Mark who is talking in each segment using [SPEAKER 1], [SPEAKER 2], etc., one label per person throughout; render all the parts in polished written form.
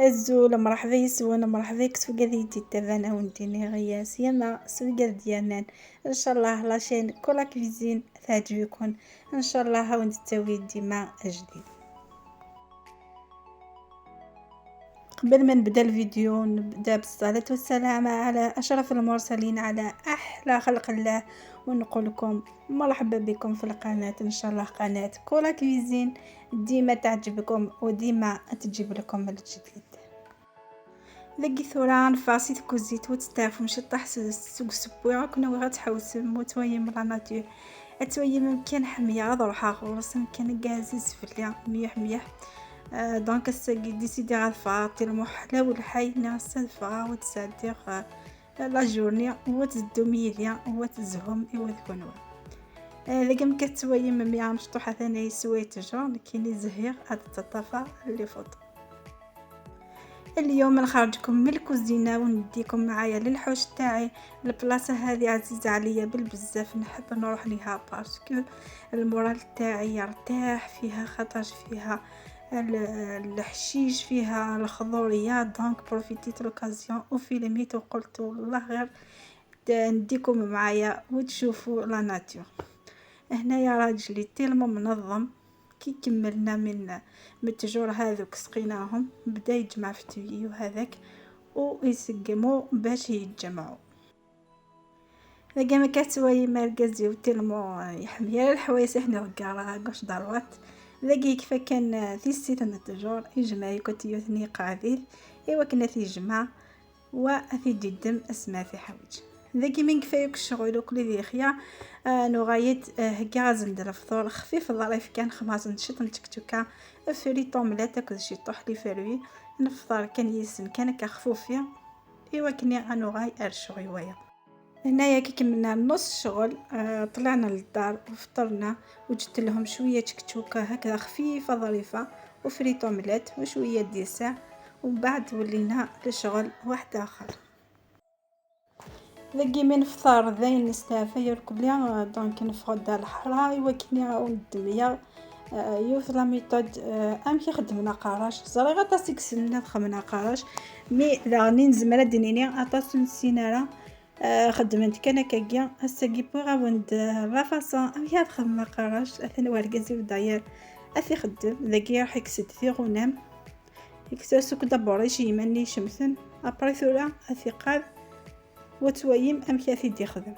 [SPEAKER 1] الزول مرحبا يسون مرحبا كسو قاعدين تتابعنا ونديني غيا سيما سويقال ديالنا ان شاء الله لاشين كولا كويزين تعجبكم ان شاء الله هاو نتساوي ديما جديد. قبل ما نبدا الفيديو نبدا بالصلاة والسلام على اشرف المرسلين على احلى خلق الله ونقول لكم مرحبا بكم في القناة. ان شاء الله قناة كولا كويزين ديما تعجبكم وديما تجيب لكم الجديد. لقي ثوران فاسيت كوزيت وتستعرفوا مشي طاح سوق سبوع كنا وغا تحوس موتويم لا ناتور اتويم مكان حميه روحها خلص مكان كازيز فليا ميح دونك الساقي ديسيدي غادفا تيلمو حلا والحي ناس فا وتسادير لا جورني وتزدو ميليا وتزهم وتكونوا لقى مكتويم ميا مشطوحه ثاني سويت جون كيني زهير هاد التطافه اللي فوت. اليوم نخرجكم من الكوزينه ونديكم معايا للحوش تاعي. البلاصه هذه عزيزه عليا بالبزاف نحب نروح ليها باسكو المورال تاعي يرتاح فيها خاطر فيها الحشيش فيها الخضوريات دونك بروفيتيت لوكازيون وفيلميت وقلت والله غير نديكم معايا وتشوفوا لا ناتور. هنايا راجلي تيلمو منظم كي كملنا من التجور هذوك سقيناهم بدا يجمع في التويي وهذاك ويسقموا باش يتجمعوا. لقى ما كاتوي مركزي تيلمو يحمي الحوايس احنا وقارا قش ضروات لقي كيف كان في السيت التجور يجمع كتيوثني قاعدين ايوا كنا في جمع وفي جدم اسماء في حويج ذاكي من كفايك الشغل وكل ذي خيا نغايت هكا ندير الفطور خفيف ظريف كان خماس نشط نتكتوكا فري طوملات كل شي طوح لي فروي نفطر كان يسن كان كخفوفيا ايوا كني غاي ارشو غيوايا. هنايا كي كملنا نص شغل طلعنا للدار وفطرنا وجدت لهم شويه تكتوكه هكذا خفيفه ظريفه وفري طوملات وشويه ديسا ومن بعد ولينا لشغل واحد اخر. لقي من فطار ذاين نستافا يركب ليا دونك نفقد الحرا يوكني وندميا يوث لا ميثود ام كي خدمنا قراش زري غا تاسيك سنة خمنا قراش مي داني نزمرا دنيني اطاس نسينارا خدمت كان كاكيا هساكي بوغا وند لا فاصون ام كي خدمنا قراش اثن ورقازي وداير اثي خدم ذاكي راح يكسد في غنام يكساسو كدا بوريش يمني شمثن ابري ثورا اثي قال وتويم ام كي اثي يخدم.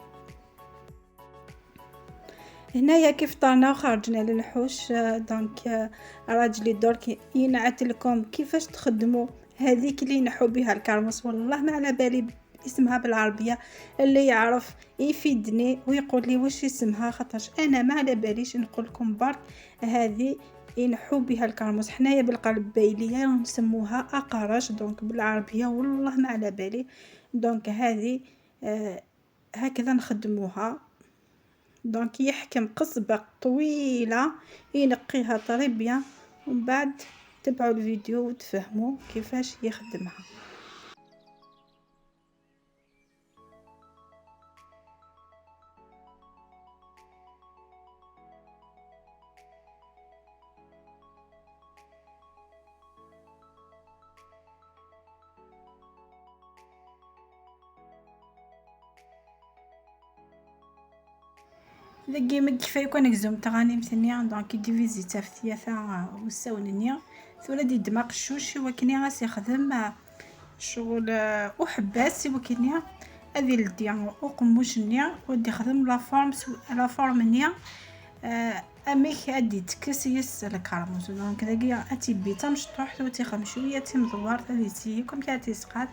[SPEAKER 1] هنايا كيف طارنا وخرجنا للحوش دونك راجلي درك ينعت لكم كيفاش تخدموا هذيك اللي نحو بها الكرمس والله ما على بالي اسمها بالعربيه اللي يعرف يفيدني ويقول لي واش اسمها خاطرش انا ما على باليش نقول لكم برك هذه ينحو بها الكرمس حنايا بالقلب بايليه نسموها اقراش دونك بالعربيه والله ما على بالي دونك هذه هكذا نخدموها دونك يحكم قصبة طويلة ينقيها طريبيا ومن بعد تبعوا الفيديو وتفهموا كيفاش يخدمها. لقي مكفا يكون نكزوم تغاني مثنيا دونك ديفيزي تافتياثا وساوننيا ثولا دي دماغ الشوش وكني غاس يخدم شغل وحباس وكني هذه الديا وقموشنيا ودي خدم لا فورم نيا اميك ادي تكسيس الكرموس دونك داكيا اتي بيتا مشطوح وتيخم شويه تمدوار تديسي كم كي تيسقات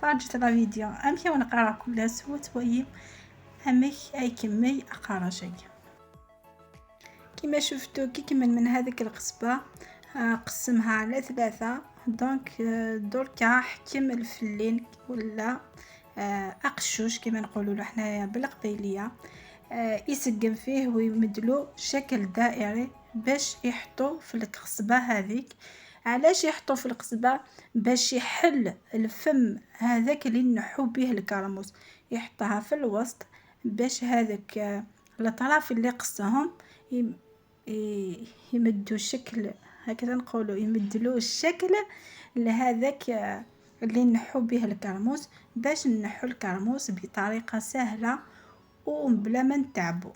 [SPEAKER 1] فرجت لا فيديو امشي ونقرا كل سوت وي اميك اي كمي اقرا شي كما شفتوا كي كمل من هذيك القصبه قسمها على 3 دونك دركا حكم الفلين ولا اقشوش كما نقولوا له حنايا بالقبيليه يسقم فيه ويمدلو شكل دائري باش يحطو في القصبه هذيك. علاش يحطو في القصبه؟ باش يحل الفم هذاك اللي نحو به الكرموس يحطها في الوسط باش هذاك الاطراف اللي قصهم يمدوا شكل هكذا نقولوا يمدلوه الشكل لهذاك اللي نحو به الكرموس، باش نحو الكرموس بطريقه سهله وبلا ما نتعبوا.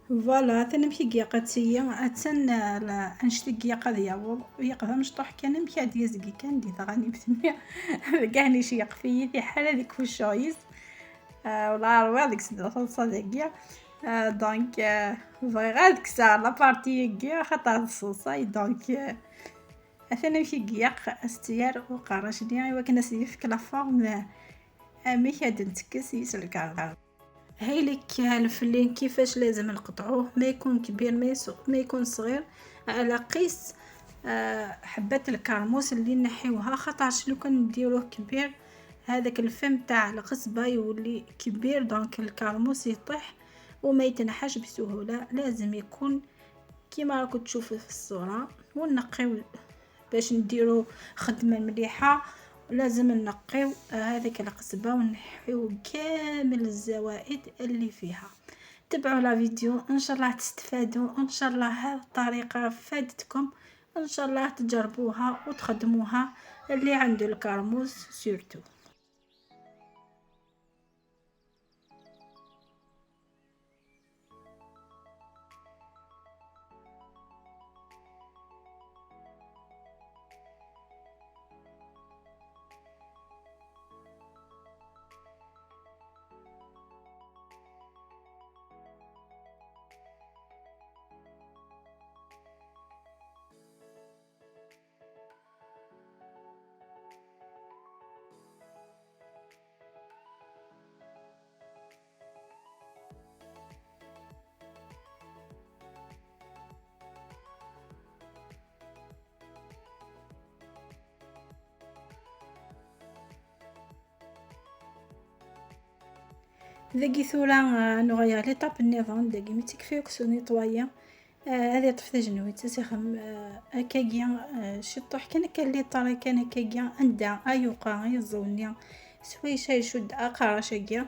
[SPEAKER 1] فوالا تنمشي قياقة تسيا أتسن أنشتي قياقة ديال يقضى مشطوح كان مكا ديزقي كان دي ثغاني بتنيا كاعني شي يقفي في حالة ديك فوشويز ولا روا ديك الصلصة ديال دونك فغي غاد كسا لا بارتي كيا خاطر الصلصة دونك أثنا مشي قياق استيار وقراش ديال وكنا سيفك لا فورم ميكا دنتكس يسلك. هايلك الفلين كيفاش لازم نقطعوه، ما يكون كبير ما يكون صغير، على قيس حبات الكرموس اللي نحيوها، خاطر لو كان نديروه كبير هذاك الفم تاع القصبه يولي كبير، دونك الكرموس يطيح وما يتنحاش بسهوله. لازم يكون كيما راكم تشوفوا في الصوره، ونقيو باش نديرو خدمه مليحه. لازم نقيو هذيك القصبه ونحيو كامل الزوائد اللي فيها. تبعوا لا فيديو ان شاء الله تستفادوا، ان شاء الله هذه الطريقه فادتكم، ان شاء الله تجربوها وتخدموها اللي عنده الكرموس سورتو. ذاكي ثورا نغير ليطاب النظام داكي مي تكفيوك سو نيطوايا. هذه طفت جنويت تسيخم هكاكيا شطوح كان لي طاري كان هكاكيا عندها ايوقا يزونيا سوي شي يشد اقراشاكيا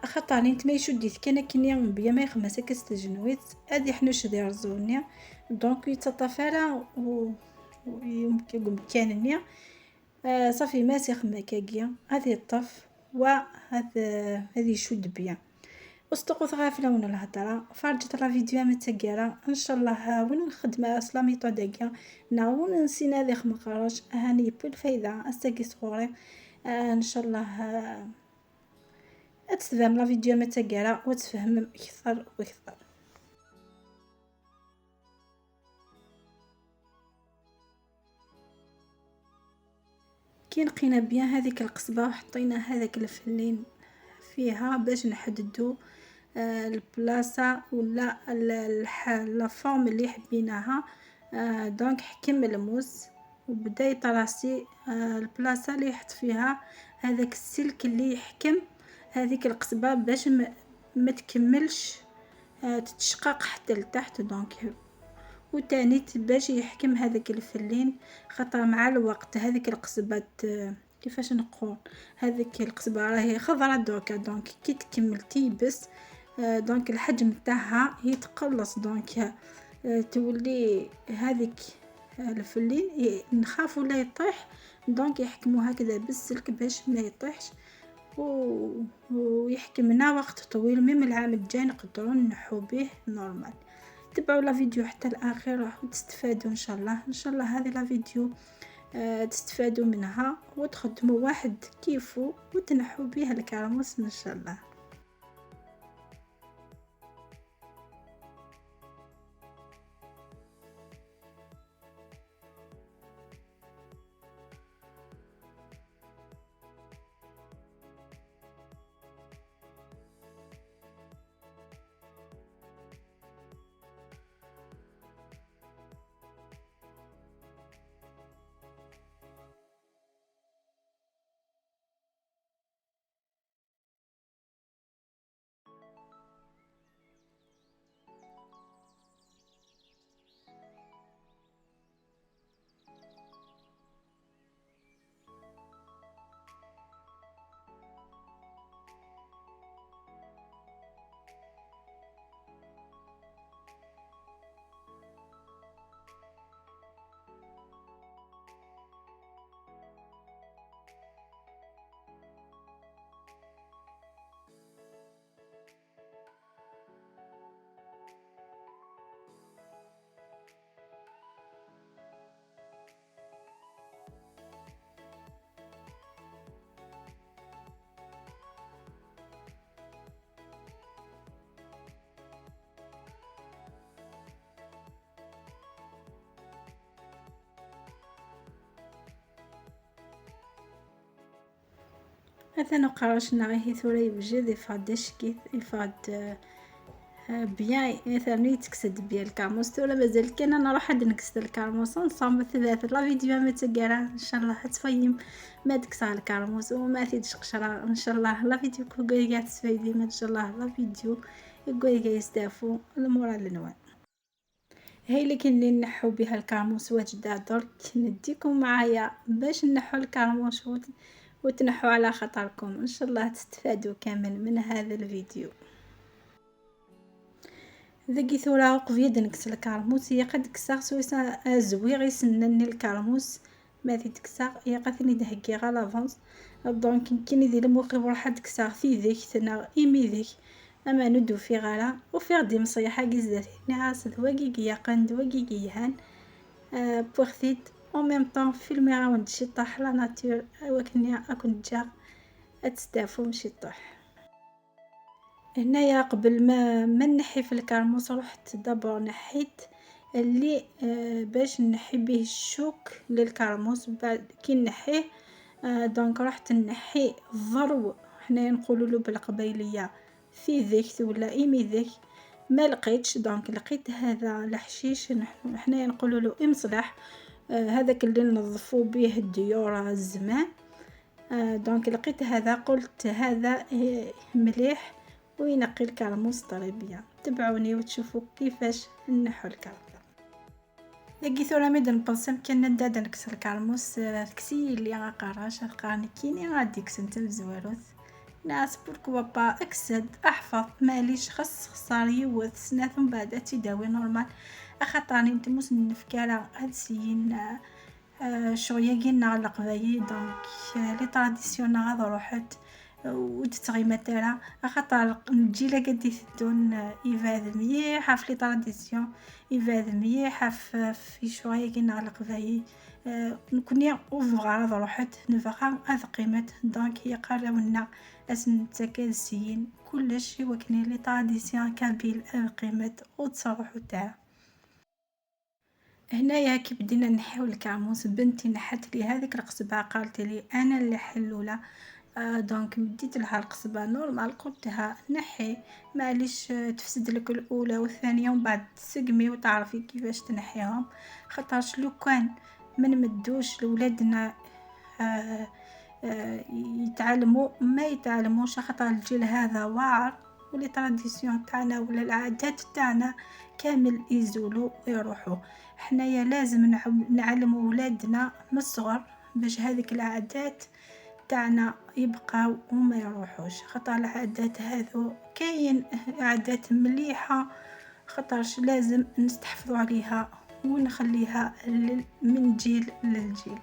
[SPEAKER 1] خاطر نت ما يشديت كان كنيا بيا ما يخمس كستجنويت ادي حنوش ديال الزونيا دونك يتطفالا ويمكن كانني صافي ماسي خما كاكيا هذه الطف هذه يشد بيا استقوث غافله ونا الهضره فرجت لا فيديو متسكره ان شاء الله وين الخدمه اصلا ميطو داكيا ناون نسينا ذي خمقراش هاني بالفايده استقي صغوري ان شاء الله تفهم لا فيديو متسكره وتفهم اكثر واكثر. كي نقينا بيان هذيك القصبه وحطينا هذاك الفلين فيها باش نحددو البلاصه ولا لا فورم اللي حبيناها. دونك حكم الموس وبدا يطراسي البلاصه اللي يحط فيها هذاك السلك اللي يحكم هذيك القصبه باش ما تكملش تتشقق حتى لتحت. دونك وتاني باش يحكم هذاك الفلين خاطر مع الوقت هذيك القصبه كيفاش نقول هذيك القصبه راهي خضرا دوكا دونك كي تكمل تيبس دونك الحجم تاعها يتقلص دونك تولي هذيك الفلين نخاف ولا يطيح دونك يحكموا هكذا بالسلك باش ما يطيحش ويحكمنا وقت طويل ميم العام الجاي نقدروا نحو به نورمال. تبعوا لا فيديو حتى الاخر راح تستفادوا ان شاء الله. ان شاء الله هذه لا فيديو تستفادوا منها وتخدموا واحد كيفو وتنحوا بها الكرموس ان شاء الله. مثلا قراشنا غيه ثورة يوجد يفاد شكيت يفاد بيان مثلا تكسد بيا الكرموس ثورة مازال كان انا راح نكسد الكرموس نصام ثلاث لا فيديو ما تقرا ان شاء الله تفهم ما تكسر الكرموس وما تيدش قشرة ان شاء الله لا فيديو كوغي قاعد تفايدي ما ان شاء الله لا فيديو يقول قاعد يستافو المورا النوع هاي اللي كنا نحو بها الكرموس واجدة درك نديكم معايا باش نحو الكرموس وتنحو على خطركم ان شاء الله تستفادوا كامل من هذا الفيديو. ذاكي ثورة قفيد نكس الكرموس هي قد كساغ سويسا زويغ يسنني الكرموس ما في تكساغ هي قاثني دهكي غا لافونس دونك كيني دي الموقف راح تكساغ في ذيك ثنا ايمي ذيك اما ندو في غالا وفي غدي مصيحة كيزات نعاس ذواقي قياقان دواقي قيهان بوغثيد او ميم طون فيلمي غاون شي طاح لا ناتور وكني اكون جا اتستافو مشي طاح. هنايا قبل ما نحي في الكرموس رحت دابا نحيت اللي باش نحي به الشوك للكرموس بعد كي نحيه دونك رحت نحي الضرو حنايا نقولوا له بالقبيليه في ذيك ولا ايمي ذيك ما لقيتش دونك لقيت هذا الحشيش حنايا نقولوا له امصلح هذاك اللي نظفوا به الديور الزمان دونك لقيت هذا قلت هذا مليح وينقي الكرموس طريبيا. تبعوني وتشوفوا كيفاش نحو الكرموس. لقي ثورة ميدن بنصم كنا ندادا نكسر الكرموس تكسي اللي غاقراش القرن كيني غادي كسنت الزواروث ناس بوركوا با اكسد احفظ ماليش خسار يوث سنات من بعد تداوي نورمال اخطاني نتموس نفكارا هاد سيين شويه كينا القبايل دونك لي طراديسيون غادا روحت وتتغيما تاعها خاطر الجيله قد يثدون يفاد مليح في لي طراديسيون يفاد مليح في شويه كينا القبايل نكوني اوفغا روحت نفخا هذ قيمت دونك هي قراونا اسن تكالسيين كلش وكني لي طراديسيون كابيل قيمت وتصرحوا تاعها. هنايا كي بدينا نحيو الكرموس بنتي نحت لي هذيك القصبه قالت لي انا اللي حلوله دونك مديت لها القصبه نورمال قلتها نحي معليش تفسد لك الاولى والثانيه ومن بعد تسقمي وتعرفي كيفاش تنحيهم خاطرش لو كان ما نمدوش لولادنا يتعلموا ما يتعلموش خاطر الجيل هذا واعر ولي تراديسيون تاعنا ولا العادات تاعنا كامل يزولوا ويروحوا. حنايا لازم نعلموا ولادنا من الصغر باش هذيك العادات تاعنا يبقاو وما يروحوش خاطر العادات هذو كاين عادات مليحه خاطرش لازم نستحفظوا عليها ونخليها من جيل للجيل.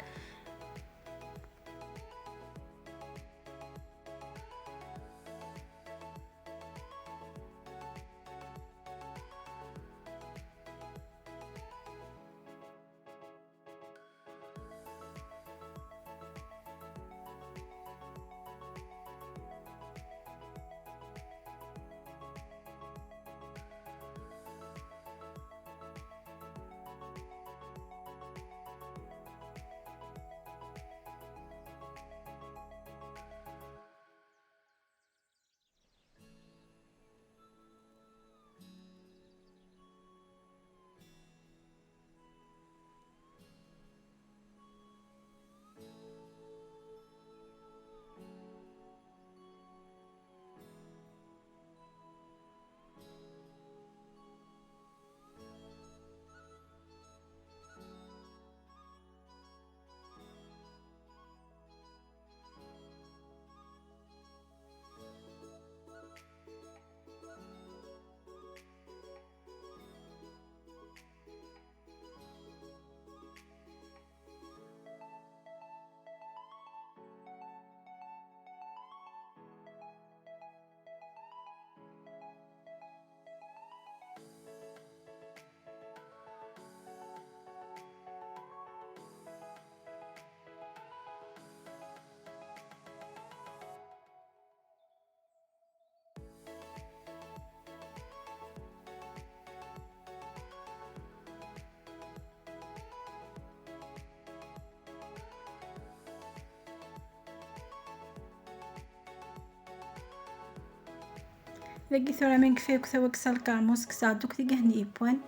[SPEAKER 1] ذاك ثورة من كفاك ثوا كسر الكرموس كسادوك تيقهني إيبوان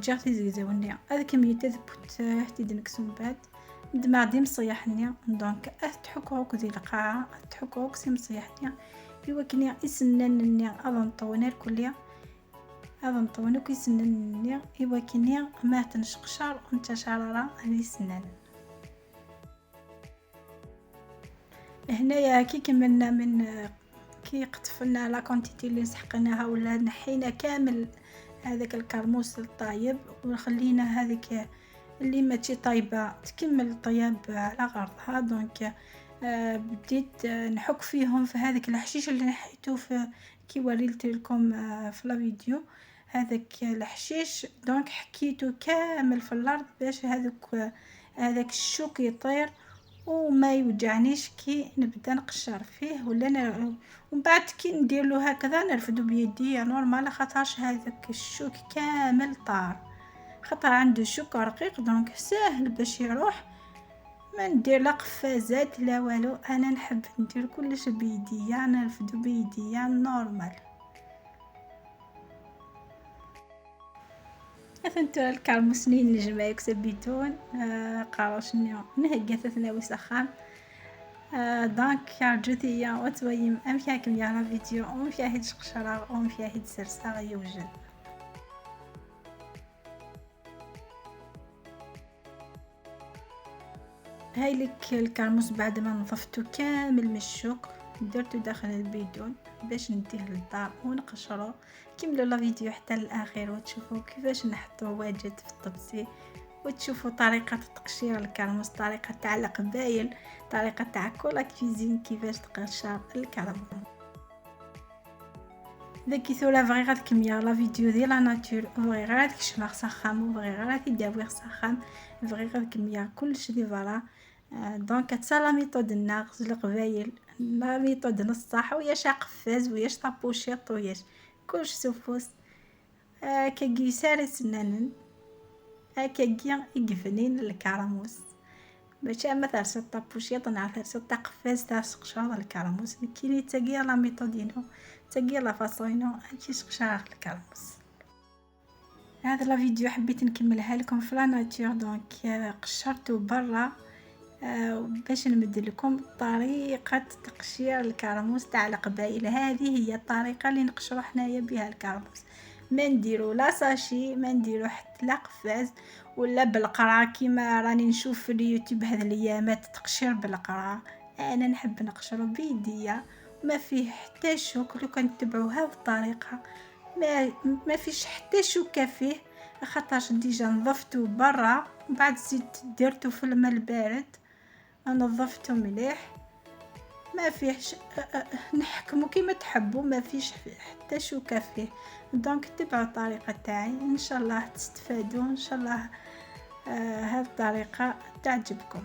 [SPEAKER 1] جاتي زيزاوني هذا كمية تذبوت هتي نكسو من بعد ندمع دي مصيحني دونك تحكوك ذي القاعة تحكوك سي مصيحني إوا كني يسننني أظن طونير كليا أظن طونك يسننني إوا كني ما تنشقشر وانت شرارة هذي سنن. هنايا كي كملنا من كي قطفنا لا كونتيتي اللي سحقناها ولا نحينا كامل هذاك الكرموس الطايب وخلينا هذيك اللي ماشي طايبه تكمل الطياب على غرضها. دونك بديت نحك فيهم في هذاك الحشيش اللي نحيته في كي وريت لكم في لا فيديو هذاك الحشيش. دونك حكيته كامل في الارض باش هذاك الشوك يطير وما يوجعنيش كي نبدا نقشر فيه ولا ومن بعد كي ندير له هكذا نرفدو بيدي نورمال خاطرش هذاك الشوك كامل طار خاطر عنده شوك رقيق دونك ساهل باش يروح. ما ندير لا قفازات لا والو انا نحب ندير كلش بيديا نرفدو بيديا نورمال. أثنتو الكرموسنين نجمع يكسب بيتون قاروشني نهجة ثناوي سخان دونك عجوتي وتويم أم فيكم يا فيديو أم فيه هيد شقشرة أم فيه هيد سرسة يوجد. هاي لك الكرموس بعد ما نظفتو كامل من الشوك درتو داخل البيدون باش نديه للدار ونقشرو. كملوا لا فيديو حتى للاخير وتشوفوا كيفاش نحطوا واجد في الطبسي وتشوفوا طريقه تقشير الكرموس طريقه تاع القبايل طريقه تاع كل كوزين كيفاش تقشر الكرموس. ذاك ثولا فغي غاد كميا لا فيديو ديال لا ناتور فغي غاد كشماغ سخام وفغي غاد يداوير سخام فغي غاد كميا كلشي دي فوالا. دونك تسا لا ميثود الناغز القبايل لا ميثود نصح وياش قفاز وياش طابوشيط وياش كلش سوفوس كاكي ساري سنانن كاكي يقفنين الكرموس باش اما ثرسة طابوشيط نع ثرسة قفاز تاع قشار الكرموس كيني تاقيا لا ميثودينو تاقيا لا فاصونو هادشي قشار الكرموس. هذا لا فيديو حبيت نكملها لكم في لا ناتور دونك قشرته برا باش نمد لكم طريقه تقشير الكرموس تاع القبائل. هذه هي الطريقه اللي نقشروا حنايا بها الكرموس ما نديروا لا ساشي ما نديروا حتى لا قفاز ولا بالقرع كيما راني نشوف في اليوتيوب هذه الايامات تقشير بالقرع. انا نحب نقشروا بيديا ما فيه حتى شوك لو كان تتبعوا هذه الطريقه ما فيش حتى شوكه فيه خاطرش ديجا نظفتو برا بعد زيد درتو في الماء البارد نظفته مليح ما فيهش نحكمو كيما تحبوا ما فيش حتى شوكه فيه. دونك تبعوا الطريقه تاعي ان شاء الله تستفادوا ان شاء الله هذه الطريقه تعجبكم.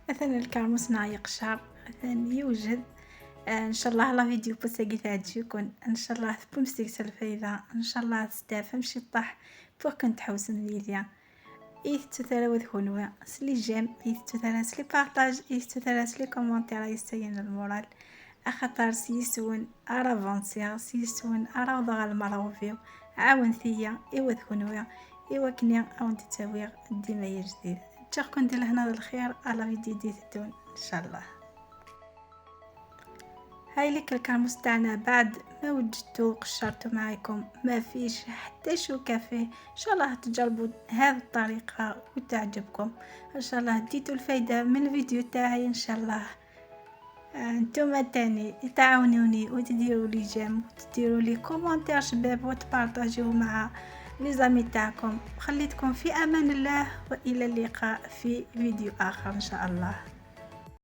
[SPEAKER 1] مثلا الكرموس يقشر مثلا يوجد ان شاء الله لا فيديو بوساقي تعجبكم ان شاء الله بمستيك الفايدة ان شاء الله تستافهم شي طاح فوق كنت حوسن ليليا إيث تثلاث هنوا سلي جيم إيث تثلاث سلي بارطاج إيث تثلاث سلي كومنتير يستين المورال أخطر سيسون أرافانسيا سيسون أراوضغ المراوفيو عاون ثيا إيوث هنوا إيوا كنيا أون تتاوير ديما جديد تشاركون ديال هنا الخير على فيديو ديتون ان شاء الله. هاي لك الكرموس تاعنا بعد ما وجدتو قشرتو معاكم ما فيش حتى شوكه فيه ان شاء الله تجربوا هذه الطريقه وتعجبكم ان شاء الله ديتوا الفايده من الفيديو تاعي ان شاء الله. انتم تاني تعاونوني وتديروا لي جيم وتديروا لي كومونتير شباب وتبارطاجيو مع لي زامي تاعكم، خليتكم في امان الله، والى اللقاء في فيديو اخر ان شاء الله.